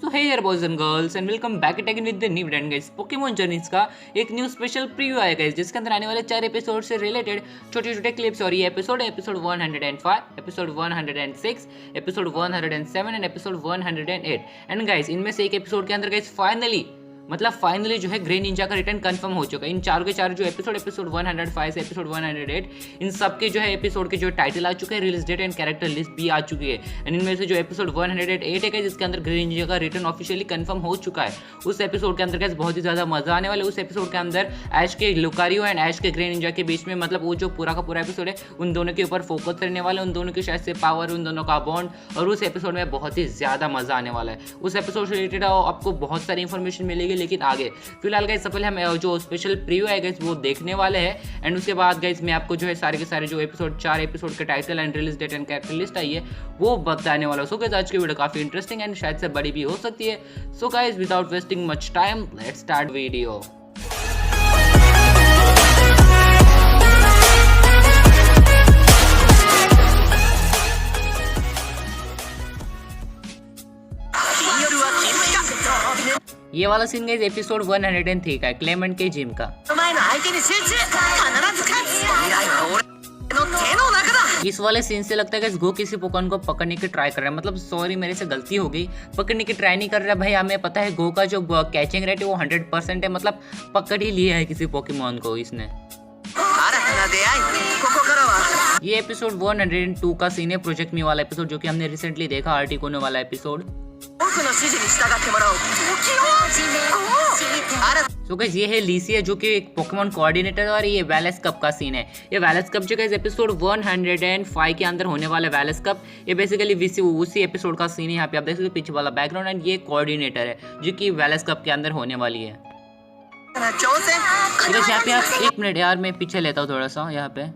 सो हे यार boys and girls and welcome back again with the new video guys. Pokemon journeys का एक new special preview आया guys, जिसके अंदर आने वाले 4 एपिसोड से रिलेटेड छोटे छोटे क्लिप्स। और ये episode 105, episode 106, episode 107 and episode 108। And guys इनमें से एक एपिसोड के अंदर गाइस फाइनली जो है ग्रे निंजा का रिटर्न कंफर्म हो चुका है। इन चारों के चार जो एपिसोड 105 से एपिसोड 108, इन सब के जो है एपिसोड के जो टाइटल आ चुके हैं, release date and character list भी आ चुकी है। एंड इनमें से जो एपिसोड 108 है जिसके अंदर ग्रे निंजा का रिटर्न ऑफिशियली कंफर्म हो चुका है, उस एपिसोड के अंदर गाइस बहुत ही ज्यादा मजा आने वाला है। उस एपिसोड के अंदर ऐश के लुकारियो एंड ऐश के ग्रे निंजा के बीच में मतलब वो जो पूरा का पूरा एपिसोड है उन दोनों के ऊपर फोकस करने वाला है, उन दोनों की शायद से पावर, उन दोनों का बॉन्ड, और उस एपिसोड में बहुत ही ज्यादा मजा आने वाला है। उस एपिसोड से रिलेटेड आपको बहुत सारी इंफॉर्मेशन मिलेगी, लेकिन आगे फिलहाल गाइस सबसे हम जो स्पेशल प्रीव्यू है गाइस वो देखने वाले हैं। एंड उसके बाद गाइस मैं आपको जो है सारे के सारे जो एपिसोड 4 एपिसोड के title and release date and character list आई है वो बताने वाला हूं। सो गाइस आज की वीडियो काफी इंटरेस्टिंग एंड शायद से बड़ी भी हो सकती है। So guys without wasting much time let's start video. ये वाला सीन गाइस एपिसोड 103 का है, क्लेमेंट के जिम का। इस वाले सीन से लगता है कि गो किसी पोकेमॉन को पकड़ने की ट्राई कर रहा है। मतलब सॉरी मेरे से गलती हो गई, पकड़ने की ट्राई नहीं कर रहा भाई। हमें पता है गो का जो कैचिंग रेट है वो 100% है, मतलब पकड़ ही लिया है किसी पोकेमॉन को इसने। ये एपिसोड 102 का सीन है, प्रोजेक्ट मी वाला एपिसोड जो कि हमने रिसेंटली देखा, आर्टिकोनो वाला एपिसोड। सो गाइस ये है लीसिया जो कि एक पोकेमॉन कोऑर्डिनेटर है, और ये वैलेस कप का सीन है। ये वैलेस कप जो गाइस एपिसोड 105 के अंदर होने वाला वैलेस कप, ये बेसिकली उसी एपिसोड का सीन है। यहाँ पे आप देख सकते हो पीछे वाला बैकग्राउंड, एंड ये कोऑर्डिनेटर है जो कि वैलेस कप के अंदर होने वाली है। तो यहाँ पे आप एक मिनट यार मैं पीछे लेता हूँ थोड़ा सा यहाँ पे।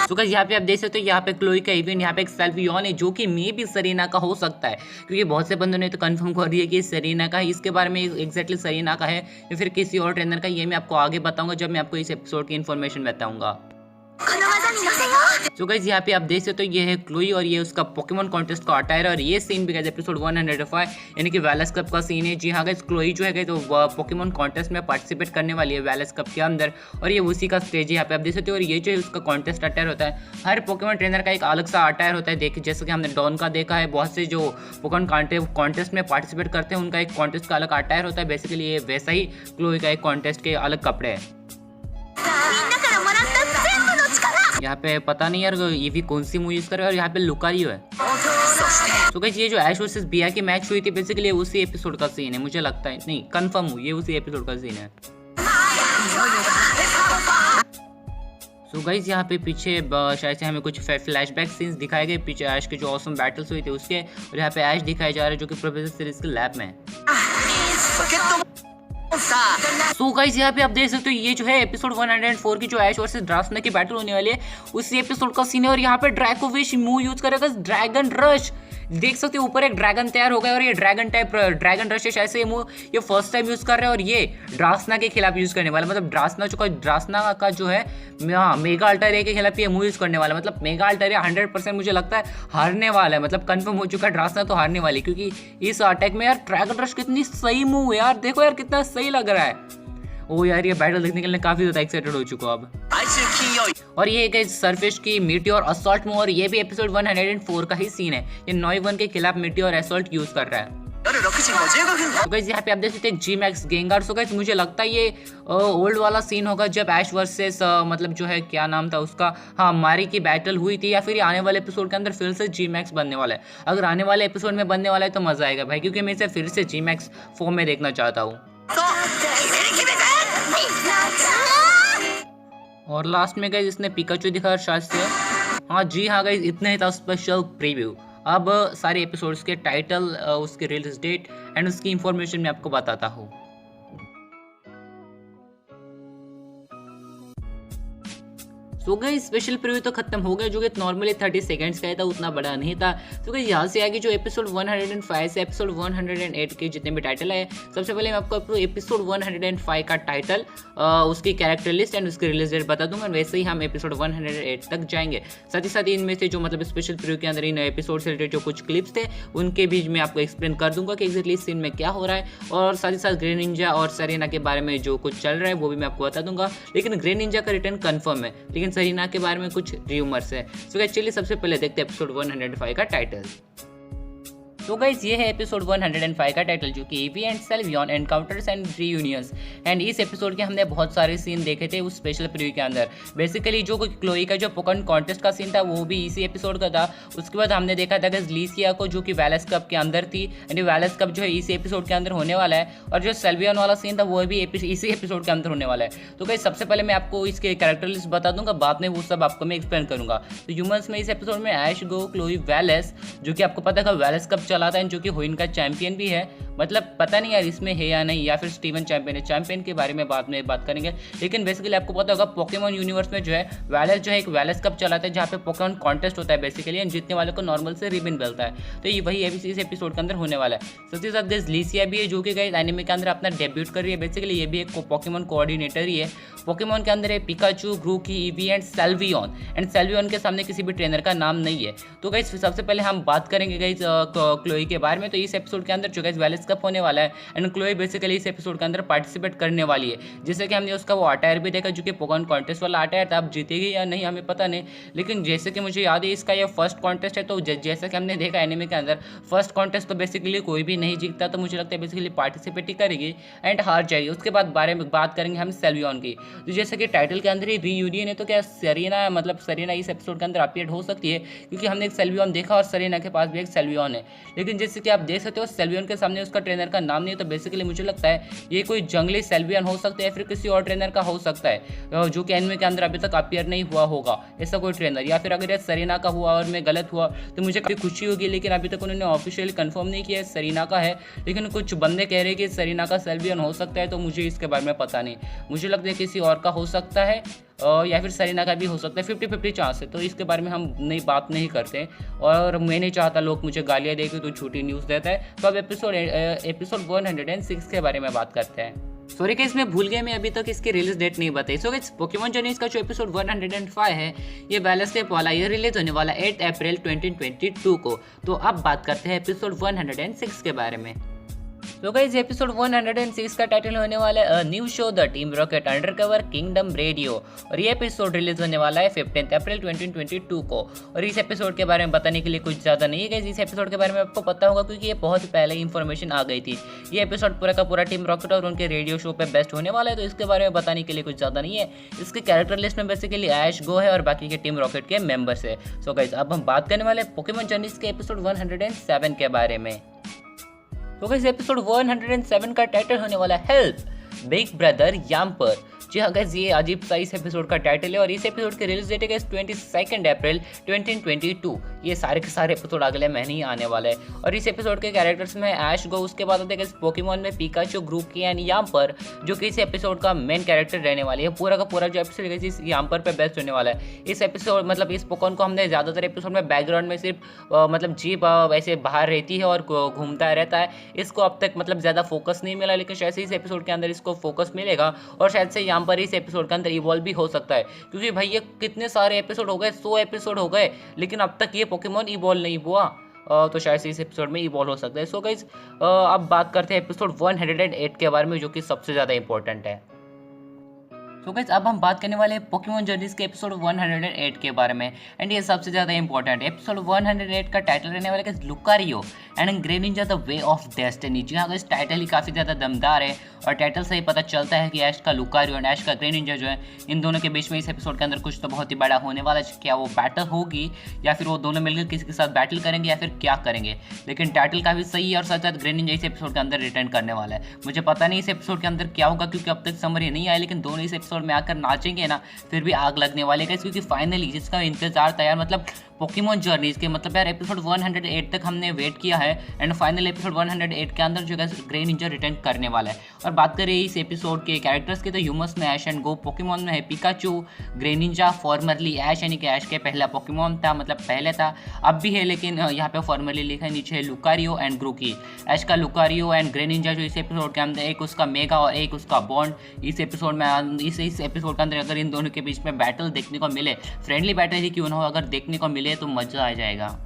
तो गाइस यहाँ पे आप देख सकते हो यहाँ पे क्लोई का इवेंट, यहाँ पे एक सेल्फियन है जो कि मे भी सरीना का हो सकता है, क्योंकि बहुत से बंदों ने तो कंफर्म कर दिया कि सरीना का है। इसके बारे में एग्जैक्टली सरीना का है या फिर किसी और ट्रेनर का, ये मैं आपको आगे बताऊंगा जब मैं आपको इस एपिसोड की इन्फॉर्मेशन बताऊंगा। तो गाइस यहाँ पे आप देख सकते हो ये है क्लोई और ये उसका पोकेमॉन कॉन्टेस्ट का अटायर है। और ये सीन भी गाइस एपिसोड 105 यानी कि वैलेस कप का सीन है। जी हाँ गाइस क्लोई जो है तो पोकेमॉन कॉन्टेस्ट में पार्टिसिपेट करने वाली है वैलेस कप के अंदर, और ये उसी का स्टेज है यहाँ पे आप देख सकते हो। और ये जो है उसका कॉन्टेस्ट अटायर होता है, हर पोकेमॉन ट्रेनर का एक अलग सा अटायर होता है। देखिए जैसे कि हमने डॉन का देखा है, बहुत से जो पोकेमॉन कॉन्टेस्ट में पार्टिसिपेट करते हैं उनका एक कॉन्टेस्ट का अलग अटायर होता है। बेसिकली ये वैसा ही क्लोई का एक कॉन्टेस्ट के अलग कपड़े हैं। यहाँ पे पता नहीं यार ये भी कौन सी मूवी यूज कर रहा है। और यहाँ पे लुकारियो है। तो गाइस ये जो ऐश वर्सेस बिया की मैच हुई थी बेसिकली उसी एपिसोड का सीन है, मुझे लगता है, नहीं कंफर्म हुई ये उसी एपिसोड का सीन है। सो गाइस यहाँ पे पीछे शायद से हमें कुछ फ्लैशबैक सीन्स दिखाए गए, पीछे ऐश के जो ऑसम बैटल्स हुए थे उसके, और यहाँ पे ऐश दिखाया जा रहा है जो कि प्रोफेसर सीरीज के लैब में। सो गाइस यहाँ पे आप देख सकते हो ये जो है एपिसोड 104 की जो ऐश वर्सेस ड्रासना की बैटल होने वाली है उसी एपिसोड का सीन है। और यहाँ पे ड्रैकोविश मूव यूज करेगा ड्रैगन रश, देख सकते हो ऊपर एक ड्रैगन तैयार हो गया, और ये ड्रैगन रश शायद से ये फर्स्ट टाइम यूज कर रहे हैं, और ये ड्रासना के खिलाफ यूज करने वाला, मतलब ड्रासना का जो है मेगा अल्टर के खिलाफ ये मूव यूज करने वाला। मतलब मेगा अल्टर 100% मुझे लगता है हारने वाला है, मतलब कंफर्म हो चुका है ड्रासना तो हारने वाली, क्योंकि इस अटैक में यार ड्रैगन रश कितनी सही मूव है यार, देखो यार कितना सही लग रहा है। ओ यार ये बैटल देखने के लिए काफी ज्यादा एक्साइटेड हो चुका अब। और ये एक सरफेस की मीटियोर असॉल्ट मूव, और ये भी एपिसोड 104 का ही सीन है। ये नॉइवन के खिलाफ मीटियोर असॉल्ट यूज कर रहा है। तो गाइस यहाँ पे आप देख सकते हैं G-Max गेंगार। सो गाइस मुझे लगता है ये ओल्ड वाला सीन होगा जब ऐश वर्सेस मतलब जो है क्या नाम था उसका, हाँ मारी की बैटल हुई थी, या फिर आने वाले एपिसोड के अंदर फिर से G-Max बनने वाला है। अगर आने वाले एपिसोड में बनने वाला है तो मजा आएगा भाई, क्योंकि मैं इसे फिर से G-Max फॉर्म में देखना चाहता हूँ। और लास्ट में गाइस इसने पिकाचू दिखा शायद से। हाँ जी हाँ गाइस इतना ही था स्पेशल प्रीव्यू। अब सारे एपिसोड्स के टाइटल, उसके रिलीज डेट एंड उसकी इंफॉर्मेशन मैं आपको बताता हूँ। सो गाइस स्पेशल प्रीव्यू तो खत्म हो गया, जो कि नॉर्मली 30 सेकंड्स का था, उतना बड़ा नहीं था। तो गाइस यहाँ से आगे जो एपिसोड 105 से एपिसोड 108 के जितने भी टाइटल है, सबसे पहले मैं आपको एपिसोड 105 का टाइटल, उसकी कैरेक्टर लिस्ट एंड उसकी रिलीज डेट बता दूंगा। वैसे ही हम एपिसोड 108 तक जाएंगे। साथ ही साथ इनमें से जो मतलब स्पेशल प्रीव्यू के अंदर इन एपिसोड से रिलेटेड जो कुछ क्लिप्स थे उनके बीच में आपको एक्सप्लेन कर दूंगा कि एक्जैक्टली इस सीन में क्या हो रहा है, और साथ ही साथ ग्रे निंजा और सरीना के बारे में जो कुछ चल रहा है वो भी मैं आपको बता दूंगा। लेकिन ग्रे निंजा का रिटर्न कंफर्म है, लेकिन सरीना के बारे में कुछ र्यूमर्स है। सो गाइस चलिए सबसे पहले देखते हैं एपिसोड 105 का टाइटल। तो गाइस ये है एपिसोड 105 का टाइटल, जो कि Eevee and Sylveon encounters and reunions. And इस एपिसोड के हमने बहुत सारे सीन देखे थे उस स्पेशल प्रीव्यू के अंदर। बेसिकली जो क्लोई का जो पोकेमॉन कॉन्टेस्ट का सीन था वो भी इसी एपिसोड का था। उसके बाद हमने देखा था कि लीसिया को, जो कि वैलेस कप के अंदर थी, एंड वैलेस कप जो है इसी एपिसोड के अंदर होने वाला है। और जो सेल्वियन वाला सीन था वो भी इसी एपिसोड के अंदर होने वाला है। तो गाइस सबसे पहले मैं आपको इसके कैरेक्टर लिस्ट बता दूंगा, बाद में वो सब आपको मैं एक्सप्लेन करूंगा। तो ह्यूमंस में इस एपिसोड में ऐश, गो, क्लोई, वैलेस, जो कि आपको पता है वैलेस कप चलाता है, जो कि हुइन का चैंपियन भी है। मतलब पता नहीं यार इसमें है या नहीं, या फिर स्टीवन चैंपियन है। चैंपियन के बारे में बाद में बात करेंगे। लेकिन बेसिकली आपको पता होगा पोकेमॉन यूनिवर्स में जो है वैलेस जो है एक वैलेस कप चलाता है, जहाँ पे पोकेमॉन कॉन्टेस्ट होता है बेसिकली, एंड जीतने वाले को नॉर्मल से रिबन मिलता है। तो ये वही इस एपिसोड के अंदर होने वाला है। साथ ही साथ लीसिया भी है, जो कि गाइस एनिमे के अंदर अपना डेब्यूट कर रही है। बेसिकली ये भी एक पोकेमॉन कोऑर्डिनेटर ही है। पोकेमॉन के अंदर है पिकाचू, ग्रूकी, ईवी एंड सेल्वियन। एंड सेल्वियन के सामने किसी भी ट्रेनर का नाम नहीं है। तो गाइस सबसे पहले हम बात करेंगे गाइस क्लोई के बारे में। तो इस एपिसोड के अंदर जो गाइस वैलेस कप होने वाला है, एंड क्लोई बेसिकली इस एपिसोड के अंदर पार्टिसिपेट करने वाली है। जैसे कि हमने उसका वो अटायर भी देखा, जो कि पोकेमॉन कॉन्टेस्ट वाला अटायर था। अब जीतेगी या नहीं हमें पता नहीं, लेकिन जैसे कि मुझे याद है इसका ये फर्स्ट कॉन्टेस्ट है। तो जैसे कि हमने देखा एनिमे के अंदर फर्स्ट कॉन्टेस्ट तो बेसिकली कोई भी नहीं जीतता, तो मुझे लगता है बेसिकली पार्टिसिपेट ही करेगी एंड हार जाएगी। उसके बाद बारे में बात करेंगे हम सेल्वियन की। तो जैसे कि टाइटल के अंदर ही रीयूनियन है, तो क्या सरीना, मतलब सरीना इस एपिसोड के अंदर अपीयर हो सकती है, क्योंकि हमने एक सेल्वियन देखा और सरीना के पास भी एक सेल्वियन है। लेकिन जैसे कि आप देख सकते हो सेल्वियन के सामने उसका ट्रेनर का नाम नहीं है। तो बेसिकली मुझे लगता है ये कोई जंगली सेल्वियन हो सकता है, या फिर किसी और ट्रेनर का हो सकता है, जो कि एनिमे के अंदर अभी तक अपीयर नहीं हुआ होगा ऐसा कोई ट्रेनर। या फिर अगर ये सरीना का हुआ और मैं गलत हुआ तो मुझे काफ़ी खुशी होगी, लेकिन अभी तक उन्होंने ऑफिशियली कंफर्म नहीं किया है सरीना का है। लेकिन कुछ बंदे कह रहे हैं कि सरीना का सेल्वियन हो सकता है, तो मुझे इसके बारे में पता नहीं। मुझे लगता है किसी और का हो सकता है, या फिर सरीना का भी हो सकता है। 50-50 चांस है, तो इसके बारे में हम बात नहीं करते। और मैं नहीं चाहता लोग मुझे गालियाँ दे के तो झूठी न्यूज़ देता है। तो अब एपिसोड 106 के बारे में बात करते हैं। सॉरी गाइस मैं भूल गया, मैं अभी तक इसकी रिलीज डेट नहीं बताई। सो गाइस पोकेमॉन जर्नीज का जो एपिसोड 105 है ये वैलेस कप वाला, ये रिलीज होने वाला 8 अप्रैल 2022 को। तो अब बात करते हैं एपिसोड 106 के बारे में। तो गाइस एपिसोड 106 का टाइटल होने वाला है new show the team rocket undercover kingdom radio, और ये एपिसोड रिलीज होने वाला है 15 अप्रैल 2022 को। और इस एपिसोड के बारे में बताने के लिए कुछ ज़्यादा नहीं है गाइस। इस एपिसोड के बारे में आपको पता होगा, क्योंकि ये बहुत पहले इंफॉर्मेशन आ गई थी। ये एपिसोड पूरा का पूरा टीम रॉकेट और उनके रेडियो शो पे बेस्ट होने वाला है, तो इसके बारे में बताने के लिए कुछ ज़्यादा नहीं है। इसके कैरेक्टर लिस्ट में बेसिकली ऐश, गो है और बाकी के टीम रॉकेट के मेंबर्स है। सो गाइस अब हम बात करने वाले पोकेमॉन जर्नीज के एपिसोड 107 के बारे में। तो गाइस एपिसोड 107 का टाइटल होने वाला है हेल्प बिग ब्रदर याम्पर। जी हाँ गाइस ये अजीब सा इस एपिसोड का टाइटल है, और इस एपिसोड की रिलीज डेट है 22 अप्रैल 2022। ये सारे के सारे एपिसोड अगले महीने ही आने वाले हैं। और इस एपिसोड के कैरेक्टर्स में ऐश, गो, उसके बाद होते हैं पोकेमॉन में पिकाचू, ग्रूकी एंड याम्पर, जो कि इस एपिसोड का मेन कैरेक्टर रहने वाली है। पूरा का पूरा जो एपिसोड है इस याम्पर पे बेस्ट होने वाला है। इस एपिसोड मतलब इस पोकेमॉन को हमने ज़्यादातर एपिसोड में बैकग्राउंड में सिर्फ मतलब जीप वैसे बाहर रहती है और घूमता रहता है। इसको अब तक मतलब ज़्यादा फोकस नहीं मिला, लेकिन शायद से इस एपिसोड के अंदर इसको फोकस मिलेगा, और शायद से याम्पर इस एपिसोड के अंदर इवॉल्व भी हो सकता है। क्योंकि भाई ये कितने सारे एपिसोड हो गए, 100 एपिसोड हो गए, लेकिन अब तक ये पोकेमॉन इवॉल्व नहीं हुआ। तो शायद से इस एपिसोड में इवॉल्व हो सकता है। सो गाइस अब बात करते हैं एपिसोड 108 के बारे में, जो कि सबसे ज़्यादा इंपॉर्टेंट है। तो गाइस अब हम बात करने वाले हैं पोकेमॉन जर्नीज के एपिसोड 108 के बारे में, एंड ये सबसे ज़्यादा इंपॉर्टेंट है। एपिसोड 108 का टाइटल रहने वाला है Lucario and Greninja the way of destiny. जी हाँ गाइस टाइटल ही काफ़ी ज़्यादा दमदार है, और टाइटल से ही पता चलता है कि ऐश का लुकारियो एंड ऐश का ग्रेनिंजा जो है, इन दोनों के बीच में इस एपिसोड के अंदर कुछ तो बहुत ही बड़ा होने वाला है। क्या वो बैटल होगी, या फिर वो दोनों मिलकर किसी के साथ बैटल करेंगे, या फिर क्या करेंगे। लेकिन टाइटल काफ़ी सही है, और साथ साथ ग्रेनिंजा इस एपिसोड के अंदर रिटर्न करने वाला है। मुझे पता नहीं इस एपिसोड के अंदर क्या होगा, क्योंकि अब तक समरी नहीं आया, लेकिन दोनों इस एपिसोड में आकर नाचेंगे ना, फिर भी आग लगने वाले गाइस, क्योंकि फाइनली जिसका इंतजार था यार, मतलब पोकेमॉन जर्नीज के, मतलब यार एपिसोड 108 तक हमने वेट किया है एंड फाइनल एपिसोड 108 के अंदर जो है ग्रे निंजा रिटर्न करने वाला है। और बात करें इस एपिसोड के कैरेक्टर्स की तो ह्यूमस में ऐश एंड गो, पोकेमॉन में है पिकाचू, ग्रे निंजा फॉर्मरली ऐश यानी कि ऐश के पहला पोकेमॉन था, मतलब पहले था अब भी है, लेकिन यहाँ पे फॉर्मरली लिखा है, नीचे है लुकारियो एंड ग्रूकी। ऐश का लुकारियो एंड ग्रे निंजा जो इस एपिसोड के अंदर, एक उसका मेगा और एक उसका बॉन्ड इस एपिसोड में इस एपिसोड के अंदर अगर इन दोनों के बीच में बैटल देखने को मिले, फ्रेंडली बैटल ही क्यों ना हो, अगर देखने को मिले तो मजा आ जाएगा।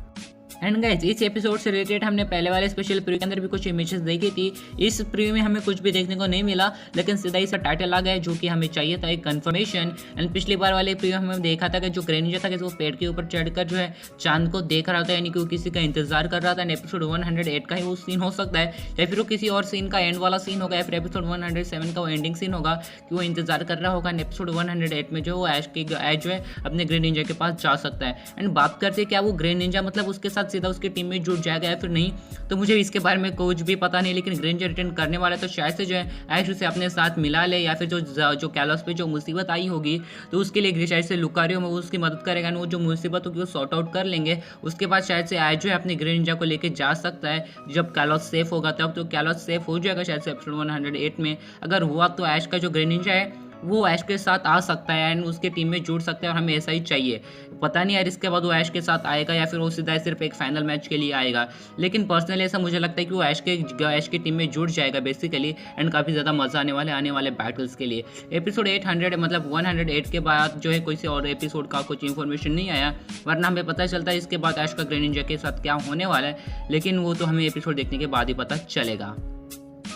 एंड गाइज इस एपिसोड से रिलेटेड हमने पहले वाले स्पेशल प्रीव्यू के अंदर भी कुछ इमेजेस देखी थी। इस प्रीव्यू में हमें कुछ भी देखने को नहीं मिला, लेकिन सीधा इसका टाइटल आ गया जो कि हमें चाहिए था, एक कंफर्मेशन। एंड पिछली बार वाले प्रीव्यू में हमने देखा था कि जो ग्रे निंजा था कि वो पेड़ के ऊपर चढ़कर जो है चांद को देख रहा था, यानी कि वो किसी का इंतजार कर रहा था। एंड एपिसोड 108 का ही वो सीन हो सकता है, या फिर वो किसी और सीन का एंड वाला सीन होगा, या फिर एपिसोड 107 का वो एंडिंग सीन होगा कि वो इंतजार कर रहा होगा। एंड एपिसोड 108 में जो वो ऐश जो है अपने ग्रे निंजा के पास जा सकता है। एंड बात करते क्या वो ग्रे निंजा मतलब उसके साथ सीधा उसकी टीम में जुड़ जाएगा या फिर नहीं, तो मुझे इसके बारे में कुछ भी पता नहीं, लेकिन ग्रे निंजा रिटर्न करने वाला है तो शायद से जो है ऐश उसे अपने साथ मिला ले, या फिर जो कैलोस पे जो मुसीबत आई होगी तो उसके लिए शायद से लुकारियो में उसकी मदद करेगा, वो जो मुसीबत होगी वो सॉर्ट आउट कर लेंगे। उसके बाद शायद से ऐश जो है अपने ग्रे निंजा को लेके जा सकता है, जब कैलोस सेफ होगा तब, तो कैलोस सेफ हो जाएगा शायद से एपिसोड 108 में। अगर हुआ तो ऐश का जो ग्रे निंजा है वो ऐश के साथ आ सकता है एंड उसके टीम में जुड़ सकता है, और हमें ऐसा ही चाहिए। पता नहीं यार इसके बाद वो ऐश के साथ आएगा या फिर वो सीधा सिर्फ एक फाइनल मैच के लिए आएगा, लेकिन पर्सनली ऐसा मुझे लगता है कि वो ऐश की टीम में जुड़ जाएगा बेसिकली, एंड काफ़ी ज़्यादा मज़ा आने वाले बैटल्स के लिए। एपिसोड 800 मतलब 108 के बाद जो है कोई से और एपिसोड का कुछ इन्फॉर्मेशन नहीं आया, वरना हमें पता चलता है इसके बाद ऐश का ग्रे निंजा के साथ क्या होने वाला है, लेकिन वो तो हमें एपिसोड देखने के बाद ही पता चलेगा।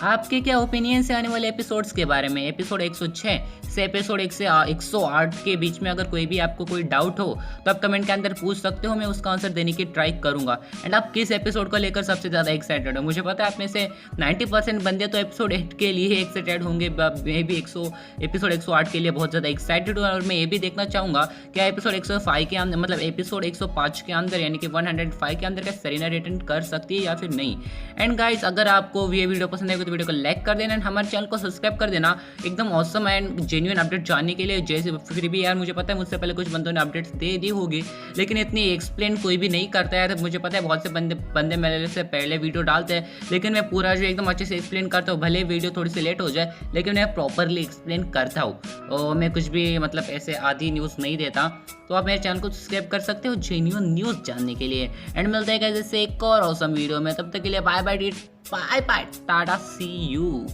आपके क्या ओपिनियन है आने वाले एपिसोड्स के बारे में? एपिसोड 106 से एपिसोड 108 के बीच में अगर कोई भी आपको कोई डाउट हो तो आप कमेंट के अंदर पूछ सकते हो, मैं उसका आंसर देने की ट्राई करूंगा। एंड आप किस एपिसोड को लेकर सबसे ज़्यादा एक्साइटेड हो? मुझे पता है आप में से 90% बंदे तो एपिसोड 8 के लिए एक्साइटेड होंगे, मैं भी एपिसोड 108 के लिए बहुत ज़्यादा एक्साइटेड हूँ। और मैं ये भी देखना चाहूँगा क्या एपिसोड 105 के अंदर, मतलब एपिसोड 105 के अंदर यानी कि 105 के अंदर क्या सेरेना रिटर्न कर सकती है या फिर नहीं। एंड गाइज अगर आपको ये वीडियो पसंद है तो वीडियो को लाइक कर देना, हमारे चैनल को सब्सक्राइब कर देना एकदम ऑसम एंड जेन्युइन अपडेट जानने के लिए। जैसे फिर भी यार मुझे पता है मुझसे पहले कुछ बंदों ने अपडेट्स दे दी होगी, लेकिन इतनी एक्सप्लेन कोई भी नहीं करता है। मुझे पता है बहुत से बंदे मेरे से पहले वीडियो डालते हैं, लेकिन मैं पूरा जो एकदम अच्छे से एक्सप्लेन करता हूँ, भले वीडियो थोड़ी सी लेट हो जाए लेकिन मैं प्रॉपरली एक्सप्लेन करता हूँ, और मैं कुछ भी मतलब ऐसे आधी न्यूज़ नहीं देता। तो आप मेरे चैनल को सब्सक्राइब कर सकते हो जेन्युइन न्यूज़ जानने के लिए। एंड मिलते हैं जैसे एक और ऑसम वीडियो में, तब तक के लिए bye bye tata see you.